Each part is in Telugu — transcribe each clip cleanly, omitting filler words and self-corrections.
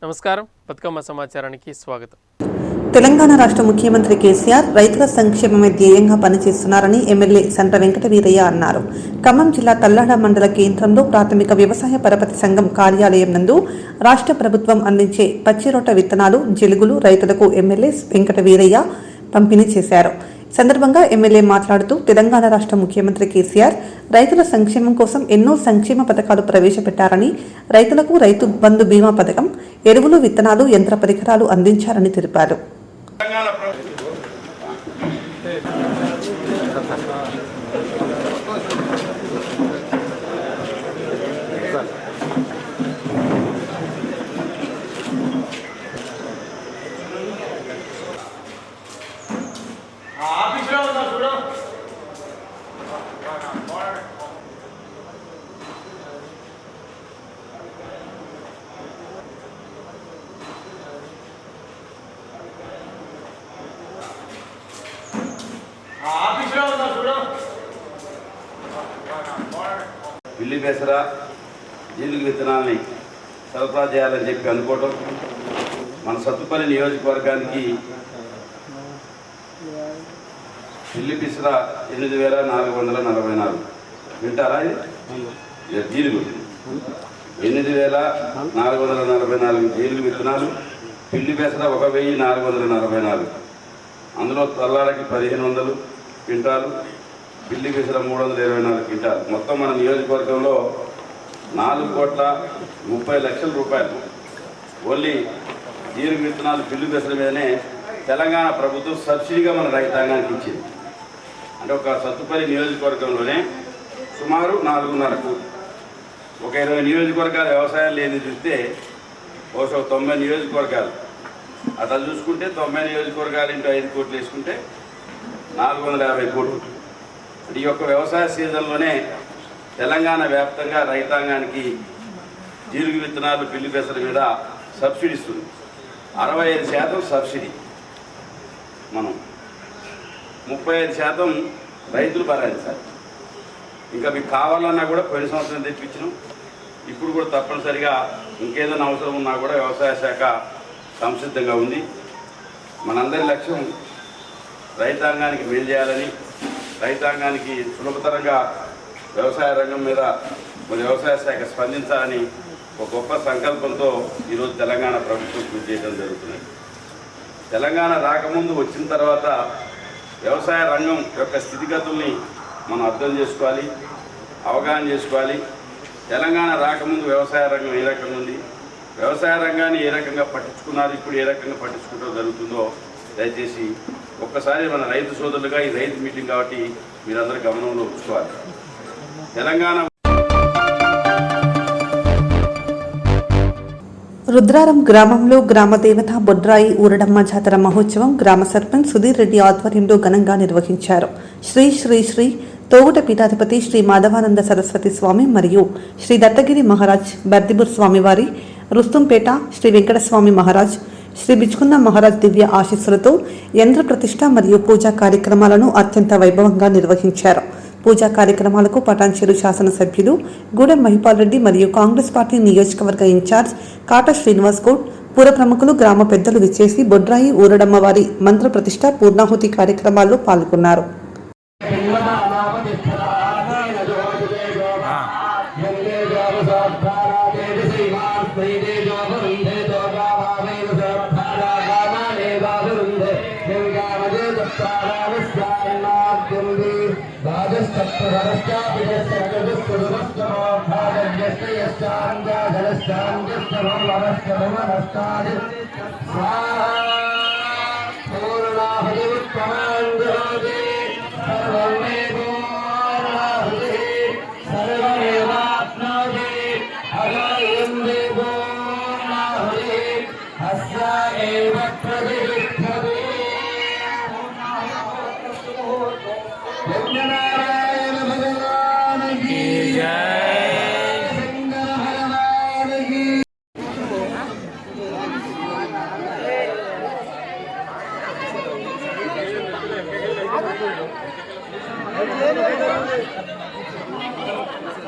నమస్కారం బతుకమ్మ సమాచారానికి స్వాగతం. తెలంగాణ రాష్ట్ర ముఖ్యమంత్రి కేసీఆర్ రైతుల సంక్షేమమే ధ్యేయంగా పనిచేస్తున్నారని ఎమ్మెల్యే సంట వెంకట వీరయ్య అన్నారు. ఖమ్మం జిల్లా తల్లాడ మండల కేంద్రంలో ప్రాథమిక వ్యవసాయ పరపతి సంఘం కార్యాలయం నందు రాష్ట్ర ప్రభుత్వం అందించే పచ్చిరొట్ట విత్తనాలు జిలుగులు రైతులకు ఎమ్మెల్యే వెంకట వీరయ్య పంపిణీ చేశారు. సందర్భంగా ఎమ్మెల్యే మాట్లాడుతూ తెలంగాణ రాష్ట్ర ముఖ్యమంత్రి కేసీఆర్ రైతుల సంక్షేమం కోసం ఎన్నో సంక్షేమ పథకాలు ప్రవేశపెట్టారని, రైతులకు రైతు బంధు బీమా పథకం, ఎరువులు, విత్తనాలు, యంత్ర పరికరాలు అందించారని తెలిపారు. పిల్లి పెసర జీలుగు విత్తనాలని సరఫరా చేయాలని చెప్పి అనుకోవటం, మన సత్తుపల్లి నియోజకవర్గానికి పిల్లి పెసర 8,444 వింటారా? జీలుగు 8,444 జీలుగు విత్తనాలు, పిల్లి పెసర 1,444. అందులో తల్లాడకి 1,500 క్వింటాలు, పిల్లి పెసర 324 క్వింటాలు. మొత్తం మన నియోజకవర్గంలో 4,30,00,000 రూపాయలు ఓన్లీ జీలుగు విత్తనాలు, పిల్లి పెసర మీదనే తెలంగాణ ప్రభుత్వం సబ్సిడీగా మన రైతాంగానికి ఇచ్చింది. అంటే ఒక సత్తుపల్లి నియోజకవర్గంలోనే సుమారు 4.5 ఒక 20 నియోజకవర్గాలు వ్యవసాయం లేని చూస్తే బహుశా 90 నియోజకవర్గాలు అట్లా చూసుకుంటే 90 నియోజకవర్గాలు ఇంటూ 5 కోట్లు వేసుకుంటే 450 కోట్లు. ఈ యొక్క వ్యవసాయ సీజన్లోనే తెలంగాణ వ్యాప్తంగా రైతాంగానికి జీలుగు విత్తనాలు, పిల్లి పెసర మీద సబ్సిడీ ఇస్తుంది. 65% సబ్సిడీ, మనం 35% రైతులు భరాయించాలి. ఇంకా మీకు కావాలన్నా కూడా పోయిన సంవత్సరం తెప్పించినాం, ఇప్పుడు కూడా తప్పనిసరిగా ఇంకేదైనా అవసరం ఉన్నా కూడా వ్యవసాయ శాఖ సంసిద్ధంగా ఉంది. మనందరి లక్ష్యం రైతాంగానికి మేలు చేయాలని, రైతాంగానికి సులభతరంగా వ్యవసాయ రంగం మీద మన వ్యవసాయ శాఖ స్పందించాలని ఒక గొప్ప సంకల్పంతో ఈరోజు తెలంగాణ ప్రభుత్వం కృషి చేయడం జరుగుతుంది. తెలంగాణ రాకముందు వచ్చిన తర్వాత వ్యవసాయ రంగం యొక్క స్థితిగతుల్ని మనం అర్థం చేసుకోవాలి, అవగాహన చేసుకోవాలి. తెలంగాణ రాకముందు వ్యవసాయ రంగం ఏ రకంగా ఉంది, వ్యవసాయ రంగాన్ని ఏ రకంగా పట్టించుకున్నారు, ఇప్పుడు ఏ రకంగా పట్టించుకుంటూ జరుగుతుందో దయచేసి ఒక్కసారి మన రైతు సోదరులుగా ఈ రైతు మీటింగ్ కాబట్టి మీరందరూ గమనంలో ఉంచుకోవాలి. తెలంగాణ రుద్రారం గ్రామంలో గ్రామ దేవత బొడ్రాయి ఊరడమ్మ జాతర మహోత్సవం గ్రామ సర్పంచ్ సుధీర్ రెడ్డి ఆధ్వర్యంలో ఘనంగా నిర్వహించారు. శ్రీ శ్రీ శ్రీ తోగుట పీఠాధిపతి శ్రీ మాధవానంద సరస్వతి స్వామి మరియు శ్రీ దత్తగిరి మహారాజ్ బర్దిబుర్ స్వామివారి, రుస్తుంపేట శ్రీ వెంకటస్వామి మహారాజ్, శ్రీ బిచ్చుకున్న మహారాజ్ దివ్య ఆశీస్సులతో యంత్ర ప్రతిష్ట మరియు పూజా కార్యక్రమాలను అత్యంత వైభవంగా నిర్వహించారు. పూజా కార్యక్రమాలకు పటాన్చెరు శాసనసభ్యులు గూడెం మహిపాల్ రెడ్డి మరియు కాంగ్రెస్ పార్టీ నియోజకవర్గ ఇన్ఛార్జ్ కాట శ్రీనివాస్ గౌడ్, పుర ప్రముఖులు, గ్రామ పెద్దలు విచ్చేసి బొడ్రాయి ఊరడమ్మ వారి మంత్ర ప్రతిష్ట, పూర్ణాహుతి కార్యక్రమాల్లో పాల్గొన్నారు.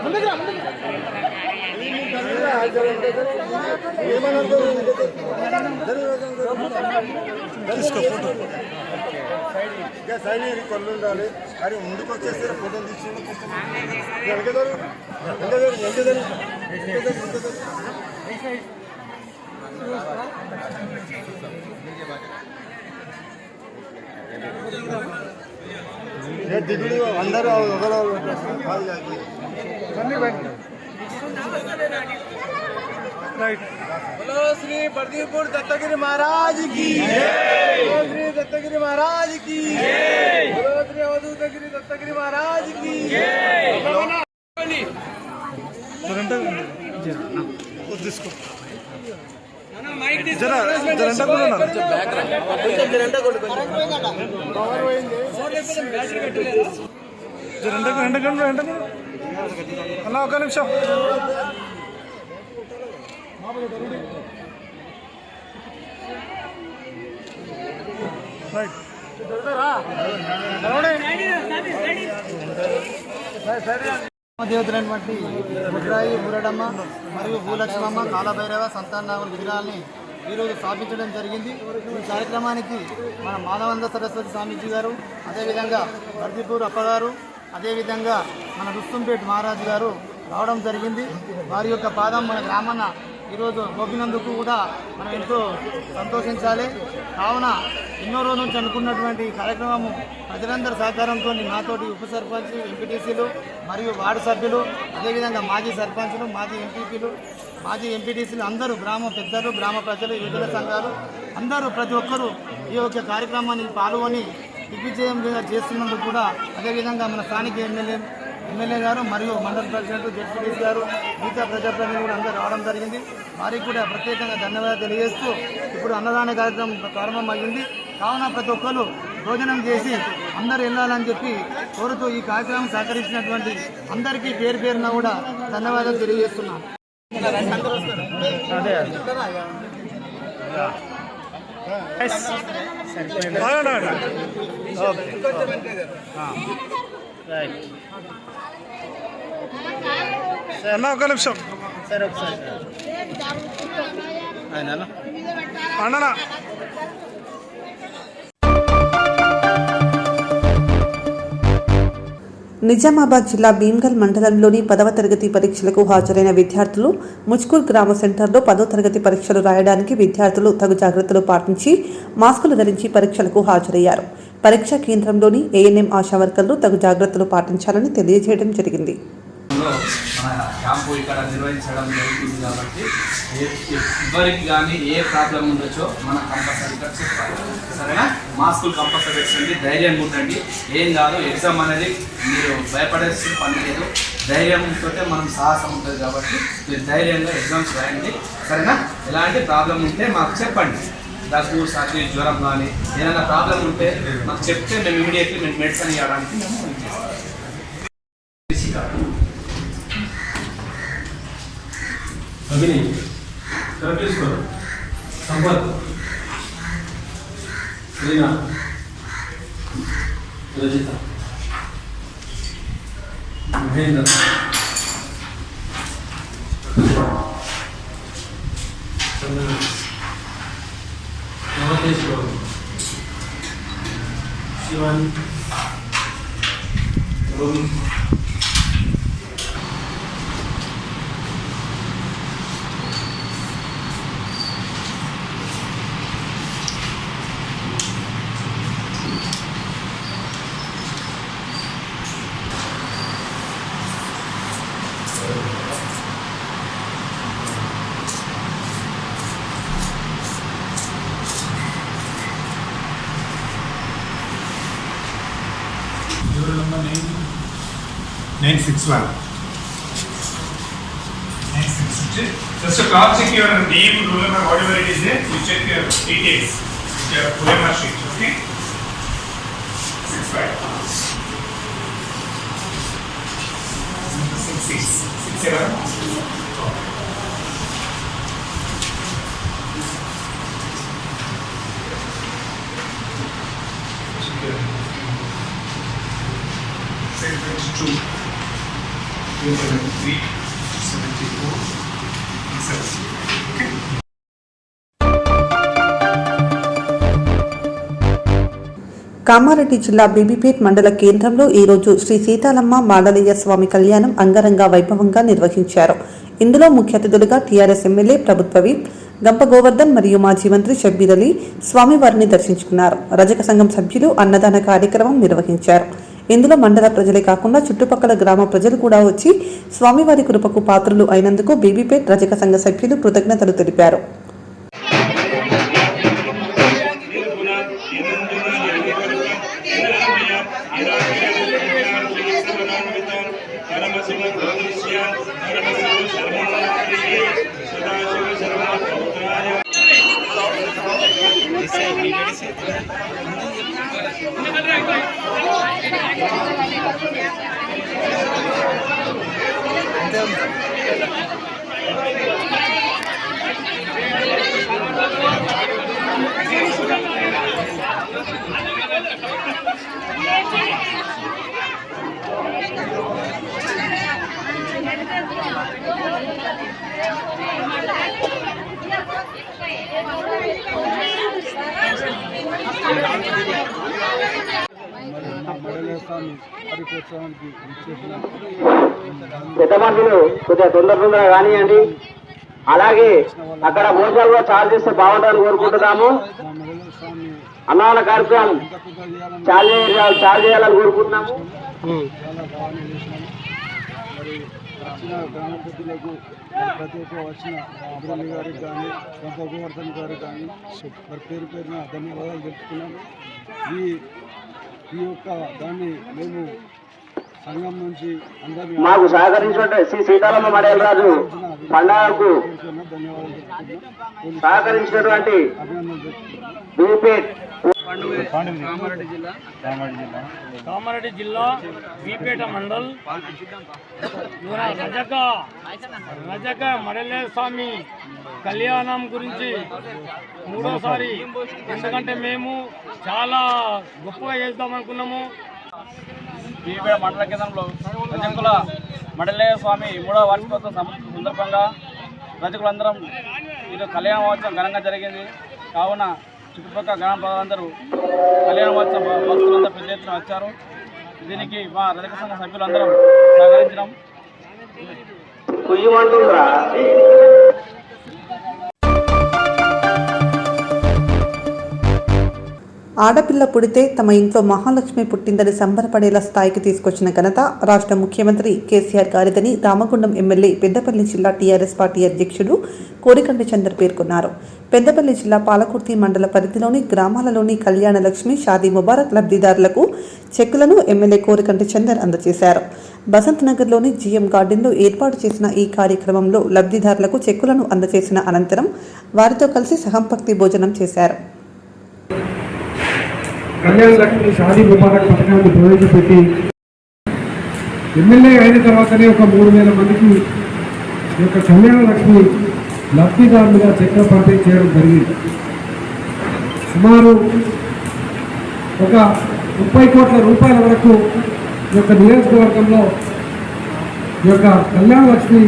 ముందుకు సైడ్ కొల్లు ఉండాలి అది ముందుకు వచ్చేస్తే ఫోటోలు తీసి దిగుడు అందరూ बोलो श्री बर्दीपुर दत्तगिरी महाराज की बोलो श्री दत्तगिरी महाराज की बोलो श्री अवधूतगिरी दत्तगिरी महाराज की అన్న ఒక నిమిషం దేవతలైనటువంటి బుడ్రాయి ఊరడమ్మ మరియు భూలక్ష్మమ్మ కాలభైరవ సంతాననాగుల విగ్రహాల్ని ఈరోజు స్థాపించడం జరిగింది. ఈ కార్యక్రమానికి మన మాధవానంద సరస్వతి స్వామీజీ గారు, అదేవిధంగా బర్దీపూర్ అప్పగారు, అదేవిధంగా మన రుస్తుంపేట మహారాజు గారు రావడం జరిగింది. వారి యొక్క పాదం మన గ్రామాన ఈరోజు మోపినందుకు కూడా మనం ఎంతో సంతోషించాలి. కావున ఎన్నో రోజుల నుంచి అనుకున్నటువంటి కార్యక్రమము ప్రజలందరి సహకారంతో నాతోటి ఉప సర్పంచ్, ఎంపీటీసీలు మరియు వార్డు సభ్యులు, అదేవిధంగా మాజీ సర్పంచులు, మాజీ ఎంపీపీలు, మాజీ ఎంపీటీసీలు అందరూ, గ్రామ పెద్దలు, గ్రామ ప్రజలు, యువజన సంఘాలు అందరూ ప్రతి ఒక్కరూ ఈ యొక్క కార్యక్రమాన్ని పాల్గొని దిగ్విజయంగా చేస్తున్నందుకు కూడా, అదేవిధంగా మన స్థానిక ఎమ్మెల్యే గారు మరియు మండల ప్రెసిడెంట్, జెడ్పీటీసీ గారు, మిగతా ప్రజాప్రతినిధులు కూడా అందరూ రావడం జరిగింది. వారికి కూడా ప్రత్యేకంగా ధన్యవాదాలు తెలియజేస్తూ ఇప్పుడు అన్నదాన కార్యక్రమం ప్రారంభమైంది. కావున ప్రతి ఒక్కరు భోజనం చేసి అందరూ వెళ్ళాలని చెప్పి కోరుతూ ఈ కార్యక్రమం సహకరించినటువంటి అందరికీ పేరు పేరున కూడా ధన్యవాదాలు తెలియజేస్తున్నాను. అన్న ఒక నిమిషం అన్ననా నిజామాబాద్ జిల్లా భీమ్గల్ మండలంలోని 10వ తరగతి పరీక్షలకు హాజరైన విద్యార్థులు ముచ్కూర్ గ్రామ సెంటర్లో 10వ తరగతి పరీక్షలు రాయడానికి విద్యార్థులు తగు జాగ్రత్తలు పాటించి మాస్కులు ధరించి పరీక్షలకు హాజరయ్యారు. పరీక్షా కేంద్రంలోని ఏఎన్ఎం ఆశా వర్కర్లు తగు జాగ్రత్తలు పాటించాలని తెలియజేయడం జరిగింది. మన క్యాంపు ఇక్కడ నిర్వహించడం జరుగుతుంది కాబట్టి ఎవరికి కానీ ఏ ప్రాబ్లం ఉండొచ్చో మనం కంపల్సరీగా చెప్పాలి. సరేనా? మాస్కులు కంపల్సరీ పెట్టండి, ధైర్యంగా ఉండండి. ఏం కాదు, ఎగ్జామ్ అనేది మీరు భయపడేసిన పని లేదు. ధైర్యంతో మనం సాహసం ఉంటుంది కాబట్టి మీరు ధైర్యంగా ఎగ్జామ్స్ రాయండి. సరేనా? ఎలాంటి ప్రాబ్లం ఉంటే మాకు చెప్పండి. దగ్గు, సర్ది, జ్వరం కానీ ఏదైనా ప్రాబ్లం ఉంటే మాకు చెప్తే మేము ఇమీడియట్లీ మేము మెడిసిన్ ఇవ్వడానికి మేము अभिनय Sarveshwar Sampat Reena Rajitha Mahendra नवतेश्वर Shivani Rohit number 961. Just to cross check your name, roll number, whatever it is there, you check your details with your full number sheet. Okay? 65. 66. 67. Two, 3, 74, 70. Kamareddy జిల్లా బీబీపేట్ మండల కేంద్రంలో ఈరోజు శ్రీ సీతాలమ్మ మాడలయ్య స్వామి కళ్యాణం అంగరంగ వైభవంగా నిర్వహించారు. ఇందులో ముఖ్య అతిథులుగా టీఆర్ఎస్ ఎమ్మెల్యే ప్రభుత్వ విప్ గంప గోవర్ధన్ మరియు మాజీ మంత్రి షబ్బీర్ అలీ స్వామివారిని దర్శించుకున్నారు. రజక సంఘం సభ్యులు అన్నదాన కార్యక్రమం నిర్వహించారు. ఇందులో మండల ప్రజలే కాకుండా చుట్టుపక్కల గ్రామ ప్రజలు కూడా వచ్చి స్వామివారి కృపకు పాత్రులు అయినందుకు బీబీపేట్ రజక సంఘ సభ్యులు కృతజ్ఞతలు తెలిపారు. పెద్ద మనుషులు కొద్దిగా తొందరగా కానివ్వండి. అలాగే అక్కడ భోజనాలు కూడా చాలు చేస్తే బాగుంటుందని కోరుకుంటున్నాము. అన్నదాన కార్యక్రమం చాలు చేయాలని కోరుకుంటున్నాము. వచ్చిన గ్రామ పెద్దలకు ప్రతి ఒక్క వచ్చిన అబ్రల్లి గారికి కానీ గంప గోవర్ధన్ గారికి కానీ మరి పేరు పేరున ధన్యవాదాలు తెలుపుతున్నాము. ఈ యొక్క దాన్ని మేము సంఘం నుంచి అందరినీ మాకు సహకరించినట్టు శ్రీ సీతాలమ్మ మడేలరాజు పండుగకు సహకరించినటువంటి బీపేట్ కామారెడ్డి జిల్లా బీపేట మండల్ రజక మడలే స్వామి కళ్యాణం గురించి మూడోసారి, ఎందుకంటే మేము చాలా గొప్పగా చేద్దాం అనుకున్నాము. బీపేట మండల కేంద్రంలో రజకుల మడలయ్య స్వామి 3వ వార్షికోత్సవం సందర్భంగా రజకులందరం ఈరోజు కళ్యాణ మహోత్సవం ఘనంగా జరిగింది. కావున చుట్టుపక్కల గ్రామ ప్రజలందరూ కళ్యాణ మహోత్సవ భక్తులందరూ పెద్ద ఎత్తున వచ్చారు. దీనికి మా రజక సంఘ సభ్యులందరం సహకరించడం. ఆడపిల్ల పుడితే తమ ఇంట్లో మహాలక్ష్మి పుట్టిందని సంబరపడేలా స్థాయికి తీసుకొచ్చిన ఘనత రాష్ట్ర ముఖ్యమంత్రి కేసీఆర్ గారిదని రామగుండం ఎమ్మెల్యే పెద్దపల్లి జిల్లా టీఆర్ఎస్ పార్టీ అధ్యక్షుడు కోరికంటి చందర్ పేర్కొన్నారు. పెద్దపల్లి జిల్లా పాలకుర్తి మండల పరిధిలోని గ్రామాలలోని కళ్యాణలక్ష్మి షాదీ ముబారక్ లబ్ధిదారులకు చెక్కులను ఎమ్మెల్యే కోరికంటి చందర్ అందజేశారు. బసంత్ నగర్లోని జీఎం గార్డెన్లో ఏర్పాటు చేసిన ఈ కార్యక్రమంలో లబ్ధిదారులకు చెక్కులను అందజేసిన అనంతరం వారితో కలిసి సహంపక్తి భోజనం చేశారు. కళ్యాణ లక్ష్మి షాదీ ముబారక్ పథకాన్ని ప్రవేశపెట్టి ఎమ్మెల్యే అయిన తర్వాతనే ఒక 3,000 మందికి ఈ యొక్క కళ్యాణ లక్ష్మి లబ్ధిదారులుగా చెక్కులు పంపిణీ చేయడం జరిగింది. సుమారు ఒక 30 కోట్ల రూపాయల వరకు ఈ యొక్క నియోజకవర్గంలో ఈ యొక్క కళ్యాణ లక్ష్మి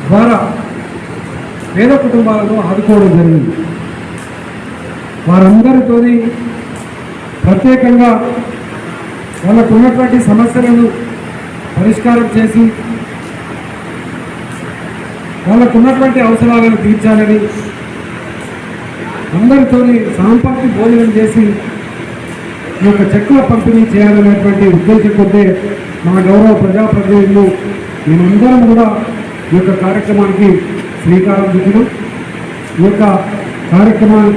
ద్వారా పేద కుటుంబాలను ఆదుకోవడం జరిగింది. వారందరితోని ప్రత్యేకంగా వాళ్ళకు ఉన్నటువంటి సమస్యలను పరిష్కారం చేసి వాళ్ళకు ఉన్నటువంటి అవసరాలను తీర్చాలని అందరితోని సాంపత్తి భోజనం చేసి ఈ యొక్క చెక్కుల పంపిణీ చేయాలనేటువంటి ఉద్దేశంతో మా గౌరవ ప్రజాప్రతినిధులు మేమందరం కూడా ఈ యొక్క కార్యక్రమానికి శ్రీకారం చుట్టూ ఈ యొక్క కార్యక్రమం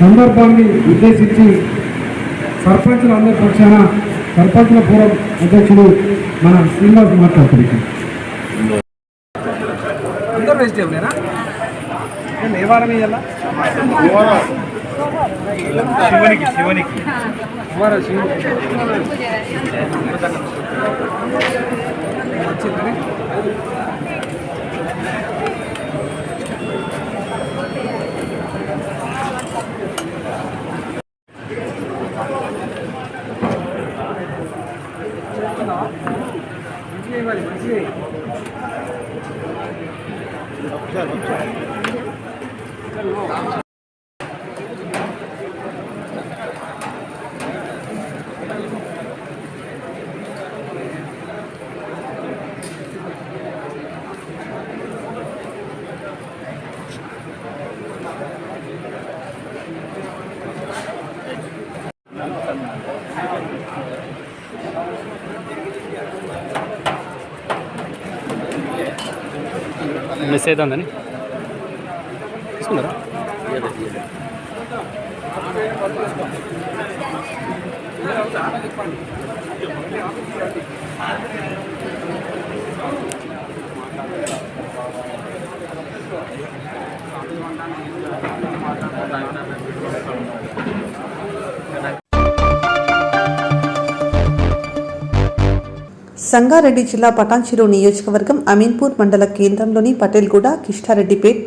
సందర్భాన్ని ఉద్దేశించి సర్పంచులు అందరి పక్షాన సర్పంచుల ఫోరం అధ్యక్షుడు మన శ్రీనివాస్ మాట్లాడుతున్నాం. అందరూ వెజిటేబులేనా? ఏ వారం వేయాలా? శివునికి వచ్చిందని మంచిగా ఇవ్వాలి. మిస్ అవుతుందని తీసుకున్నారా? సంగారెడ్డి జిల్లా పటాన్చెరు నియోజకవర్గం అమీన్పూర్ మండల కేంద్రంలోని పటేల్గూడ, కిష్టారెడ్డిపేట్,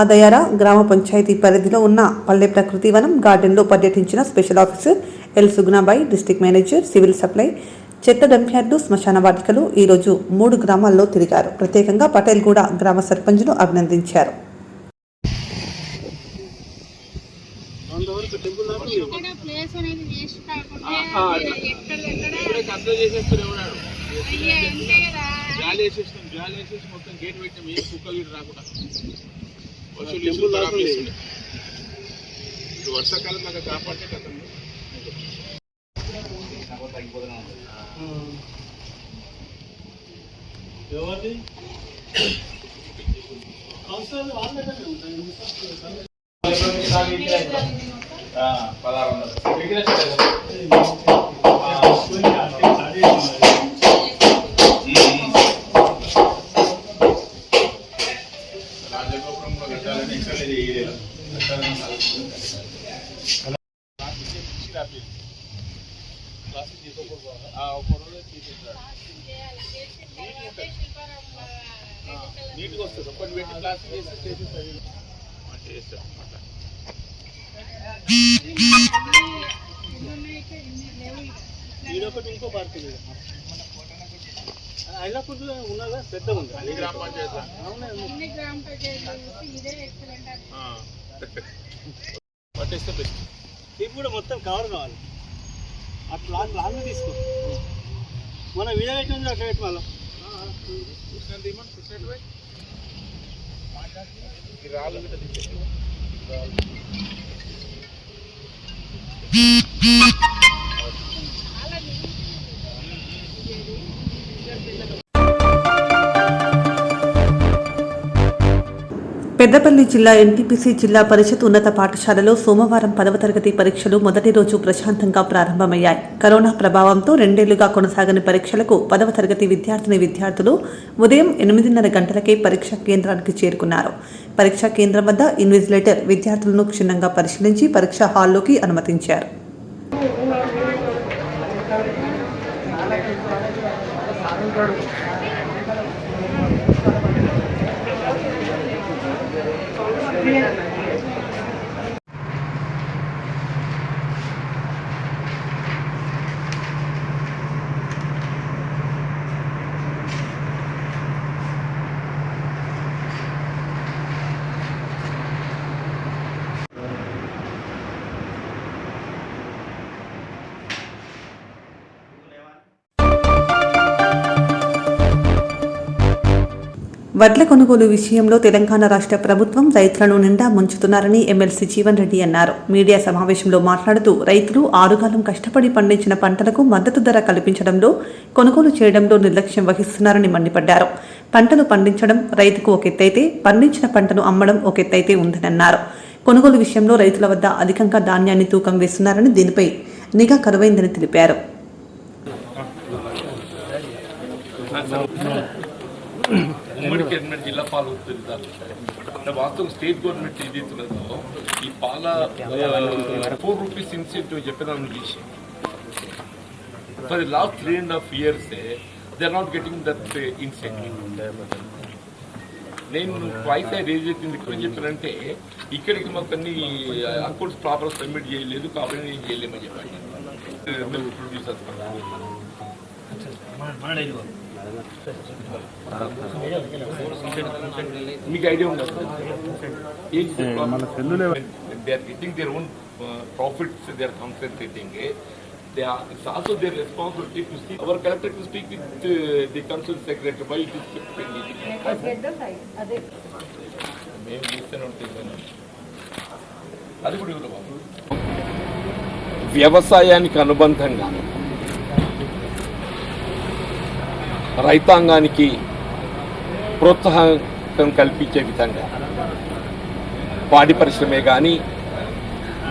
అదయార గ్రామ పంచాయతీ పరిధిలో ఉన్న పల్లె ప్రకృతి వనం గార్డెన్లో పర్యటించిన special officer L Suguna Bai, district manager civil supply, చెత్త డంప్యార్డు, శ్మశాన వాటికలు ఈరోజు 3 గ్రామాల్లో తిరిగారు. ప్రత్యేకంగా పటేల్గూడ గ్రామ సర్పంచ్ను అభినందించారు. మొత్తం గేట్ పెట్టినాం, ఏ కుక్కలు రాకుండా వర్షాకాలం నాకు కాపాడితే కదా. నీట్గా వస్తుంది, ఒకటి పెట్టి క్లాస్ చేస్తాం. ఇదొకటి ఇంకో పార్క్ అయినప్పుడు ఉన్నదా పెద్దగా ఉంది. అన్ని గ్రామ పంచాయతీ పట్టేస్తే బెస్ట్. ఇవి కూడా మొత్తం కవర్ కావాలి. అట్లా లాంగ్ తీసుకో, మన వీడియో ఎట్లా ఉంది అట్లా పెట్టి మళ్ళీ రాళ్ళు పెద్దపల్లి జిల్లా ఎన్టీపీసీ జిల్లా పరిషత్ ఉన్నత పాఠశాలలో సోమవారం 10వ తరగతి పరీక్షలు మొదటి రోజు ప్రశాంతంగా ప్రారంభమయ్యాయి. కరోనా ప్రభావంతో 2 ఏళ్లుగా కొనసాగని పరీక్షలకు 10వ తరగతి విద్యార్థులు ఉదయం 8:30 గంటలకే పరీక్షా కేంద్రానికి చేరుకున్నారు. పరీక్షా కేంద్రం వద్ద ఇన్విజిలేటర్ విద్యార్థులను క్షుణ్ణంగా పరిశీలించి పరీక్షా హాల్లోకి అనుమతించారు. వడ్ల కొనుగోలు విషయంలో తెలంగాణ రాష్ట్ర ప్రభుత్వం రైతులను నిండా ముంచుతున్నారని ఎమ్మెల్సీ జీవన్ రెడ్డి అన్నారు. మీడియా సమావేశంలో మాట్లాడుతూ రైతులు ఆరుగాలం కష్టపడి పండించిన పంటలకు మద్దతు ధర కల్పించడంలో, కొనుగోలు చేయడంలో నిర్లక్ష్యం వహిస్తున్నారని మండిపడ్డారు. పంటలు పండించడం రైతుకు ఒక ఎత్తైతే, పండించిన పంటను అమ్మడం ఒక ఎత్తైతే ఉందన్నారు. కొనుగోలు విషయంలో రైతుల వద్ద అధికంగా ధాన్యాన్ని తూకం వేస్తున్నారని, దీనిపై నిఘా కరువైందని తెలిపారు. ఉమ్మడి కరీంనగర్ జిల్లా పాల ఉత్పత్తిదారులు అంటే వాస్తవం స్టేట్ గవర్నమెంట్ ఏదైతున్నదో ఈ పాల ₹4 ఇన్సెంటివ్ చెప్పేదాన్ని తీసి for the last 3.5 years they are not getting that incentive. నేను ట్వైస్ రేజ్ అవుతుంది ఇక్కడ చెప్పానంటే ఇక్కడికి మాకు అన్ని అకౌంట్స్ ప్రాపర్ సబ్మిట్ చేయలేదు కాబట్టి నేను చేయలేమని చెప్పాను. ప్రొడ్యూసర్స్ మీకు ఐడియా ఉండదు. They are getting their own profits, they are concentrating. It's also their responsibility to speak. Our collector to speak with the council secretary. Why it is pending? మేము చూస్తూనే ఉంటాం. అది కూడా ఇవ్వరు బాబు. వ్యవసాయానికి అనుబంధంగా రైతాంగానికి ప్రోత్సాహం కల్పించే విధంగా పాడి పరిశ్రమే కానీ,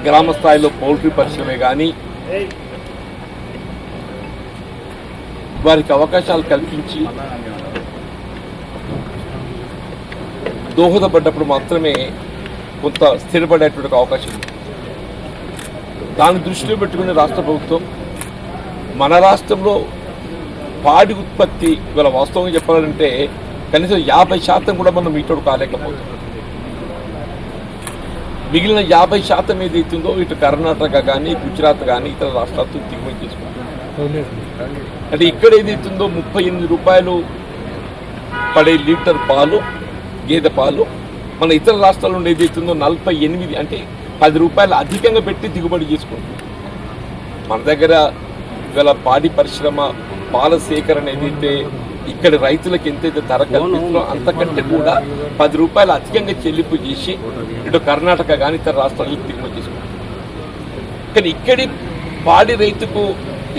గ్రామ స్థాయిలో పౌల్ట్రీ పరిశ్రమే కానీ వారికి అవకాశాలు కల్పించి దోహదపడ్డప్పుడు మాత్రమే కొంత స్థిరపడేటువంటి అవకాశం ఉంది. దాన్ని దృష్టిలో పెట్టుకుని రాష్ట్ర ప్రభుత్వం మన రాష్ట్రంలో పాడి ఉత్పత్తి ఇవాళ వాస్తవంగా చెప్పాలంటే కనీసం 50% కూడా మనం మీటోడు కాలేకపోతున్నాం. మిగిలిన 50% ఏదైతుందో ఇటు కర్ణాటక కానీ, గుజరాత్ కానీ ఇతర రాష్ట్రాలతో దిగుమతి చేసుకుంటాం. అంటే ఇక్కడ ఏదైతుందో 38 రూపాయలు పడే లీటర్ పాలు, గేదె పాలు, మన ఇతర రాష్ట్రాల నుండి ఏదైతుందో 48 అంటే 10 రూపాయలు అధికంగా పెట్టి దిగుబడి చేసుకుంటాం. మన దగ్గర ఇవాళ పాడి పరిశ్రమ పాల సేకరణ ఏదైతే ఇక్కడ రైతులకు ఎంతైతే ధర కల్పిస్తుందో అంతకంటే కూడా 10 రూపాయలు అధికంగా చెల్లింపు చేసి ఇటు కర్ణాటక కానీ ఇతర రాష్ట్రాలకు దిగుమతి చేసుకుంటాం. కానీ ఇక్కడి పాడి రైతుకు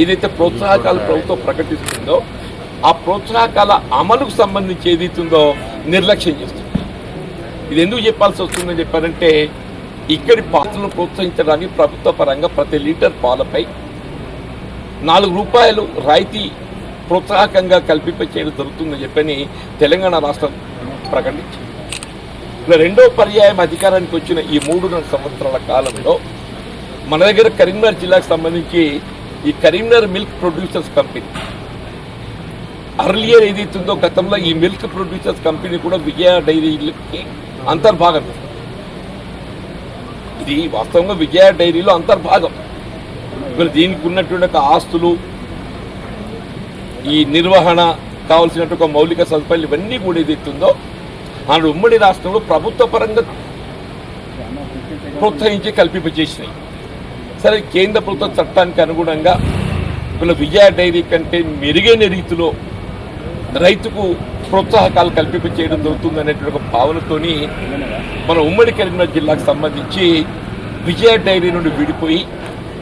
ఏదైతే ప్రోత్సాహకాలు ప్రభుత్వం ప్రకటిస్తుందో ఆ ప్రోత్సాహకాల అమలుకు సంబంధించి ఏదైతుందో నిర్లక్ష్యం చేస్తుంది. ఇది ఎందుకు చెప్పాల్సి వస్తుందని చెప్పారంటే ఇక్కడి పాత్రలను ప్రోత్సహించడానికి ప్రభుత్వ పరంగా ప్రతి లీటర్ పాలపై 4 రూపాయలు రాయితీ ప్రోత్సాహకంగా కల్పింపచేయడం జరుగుతుందని చెప్పని తెలంగాణ రాష్ట్రం ప్రకటించింది. ఇలా రెండో పర్యాయం అధికారానికి వచ్చిన ఈ 3.5 సంవత్సరాల కాలంలో మన దగ్గర కరీంనగర్ జిల్లాకు సంబంధించి ఈ Karimnagar milk producers company earlier ఏదైతుందో గతంలో ఈ మిల్క్ ప్రొడ్యూసర్స్ కంపెనీ కూడా విజయ డైరీలకి అంతర్భాగం. ఇది వాస్తవంగా విజయ డైరీలో అంతర్భాగం. మరి దీనికి ఉన్నటువంటి ఒక ఆస్తులు, ఈ నిర్వహణ కావాల్సినట్టు ఒక మౌలిక సదుపాయాలు ఇవన్నీ కూడా ఏదైతుందో ఆనాడు ఉమ్మడి రాష్ట్రంలో ప్రభుత్వ పరంగా ప్రోత్సహించి కల్పింపజేసినాయి. సరే కేంద్ర ప్రభుత్వ చట్టానికి అనుగుణంగా వీళ్ళ విజయ డైరీ కంటే మెరుగైన రీతిలో రైతుకు ప్రోత్సాహకాలు కల్పింపచేయడం జరుగుతుంది అనేటువంటి ఒక భావనతోని మన ఉమ్మడి కరీంనగర్ జిల్లాకు సంబంధించి విజయ డైరీ నుండి విడిపోయి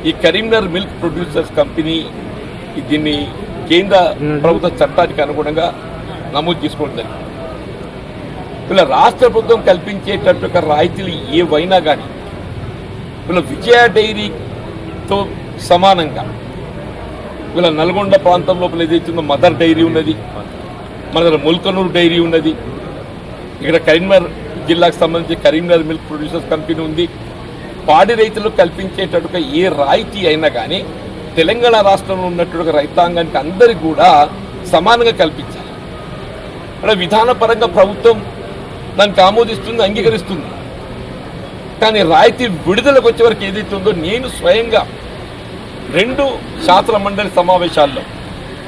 ఈ కరీంనగర్ మిల్క్ ప్రొడ్యూసర్స్ కంపెనీ దీన్ని కేంద్ర ప్రభుత్వ చట్టానికి అనుగుణంగా నమోదు చేసుకోవడం జరిగింది. ఇలా రాష్ట్ర ప్రభుత్వం కల్పించేటట్టు రాయితీలు ఏవైనా కానీ ఇలా విజయ డైరీతో సమానంగా ఇలా నల్గొండ ప్రాంతం లోపల ఏదైతుందో మదర్ డైరీ ఉన్నది, మన దగ్గర ముల్కనూరు డైరీ ఉన్నది, ఇక్కడ కరీంనగర్ జిల్లాకు సంబంధించి కరీంనగర్ మిల్క్ ప్రొడ్యూసర్స్ కంపెనీ ఉంది. పాడి రైతులకు కల్పించేటట్టుగా ఏ రాయితీ అయినా కానీ తెలంగాణ రాష్ట్రంలో ఉన్నట్టుగా రైతాంగానికి అందరికీ కూడా సమానంగా కల్పించాలి. అంటే విధానపరంగా ప్రభుత్వం దానికి ఆమోదిస్తుంది, అంగీకరిస్తుంది. కానీ రాయితీ విడుదలకు వచ్చే వరకు ఏదైతే ఉందో నేను స్వయంగా 2 శాసన మండలి సమావేశాల్లో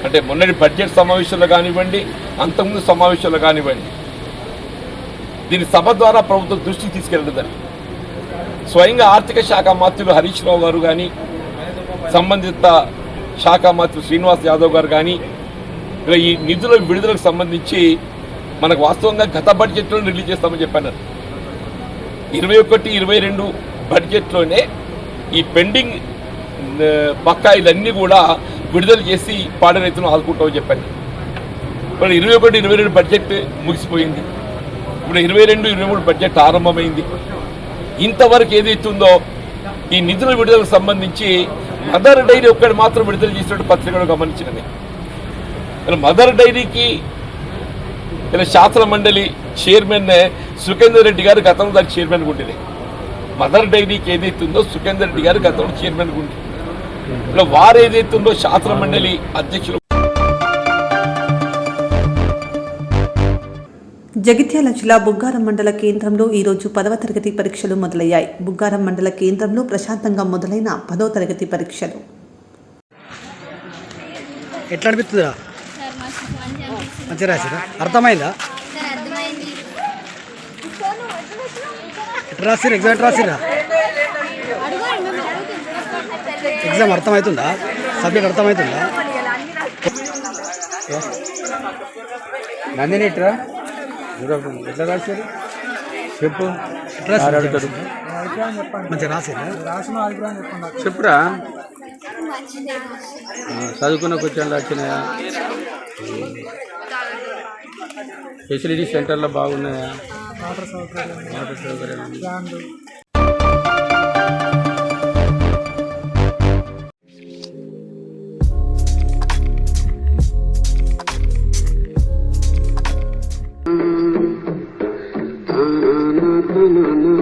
అంటే మొన్నటి బడ్జెట్ సమావేశాల్లో కానివ్వండి, అంతకుముందు సమావేశాల్లో కానివ్వండి, దీని సభ ద్వారా ప్రభుత్వం దృష్టికి తీసుకెళ్ళడం జరిగింది. స్వయంగా ఆర్థిక శాఖ మంత్రులు హరీష్ రావు గారు కానీ, సంబంధిత శాఖ మంత్రి శ్రీనివాస్ యాదవ్ గారు కానీ ఇలా ఈ నిధుల విడుదలకు సంబంధించి మనకు వాస్తవంగా గత బడ్జెట్లో రిలీజ్ చేస్తామని చెప్పాను. 21-22 బడ్జెట్లోనే ఈ పెండింగ్ బకాయిలన్నీ కూడా విడుదల చేసి పాడి రైతులను ఆదుకుంటామని చెప్పాను. ఇప్పుడు 21-22 బడ్జెట్ ముగిసిపోయింది. ఇప్పుడు 22-23 బడ్జెట్ ఆరంభమైంది. ఇంతవరకు ఏదైతుందో ఈ నిధుల విడుదలకు సంబంధించి మదర్ డైరీ ఒక్కటి మాత్రం విడుదల చేసినట్టు పత్రికలు గమనించినవి. మదర్ డైరీకి ఇలా శాసన మండలి చైర్మన్ సుఖేందర్ రెడ్డి గారు గతంలో దానికి చైర్మన్ ఉండేది. మదర్ డైరీకి ఏదైతుందో సుఖేందర్ రెడ్డి గారు గతంలో చైర్మన్ ఉండేది. ఇలా వారు ఏదైతుందో శాసన మండలి అధ్యక్షులు. జగిత్యాల జిల్లా బుగ్గారం మండల కేంద్రంలో ఈరోజు 10వ తరగతి పరీక్షలు మొదలయ్యాయి. బుగ్గారం మండల కేంద్రంలో ప్రశాంతంగా మొదలైన 10వ తరగతి పరీక్షలు. ఎట్లా అనిపిస్తుందా? మంచిగా రాసిరా అర్థమైందా ఎట్లా రాసిరా ఎగ్జామ్ ఎట్లా రాసిరా ఎగ్జామ్ అర్థమవుతుందా సబ్జెక్ట్ అర్థమవుతుందా నందిని ఎట్రా ఎట్లా రాశారు చెప్పు మంచిగా రాసిరా చెప్పురా చదువుకున్న క్వశ్చన్లు వచ్చినాయా ఫెసిలిటీ సెంటర్లో బాగున్నాయా వాటర్ సౌకర్యాలు no, no, no.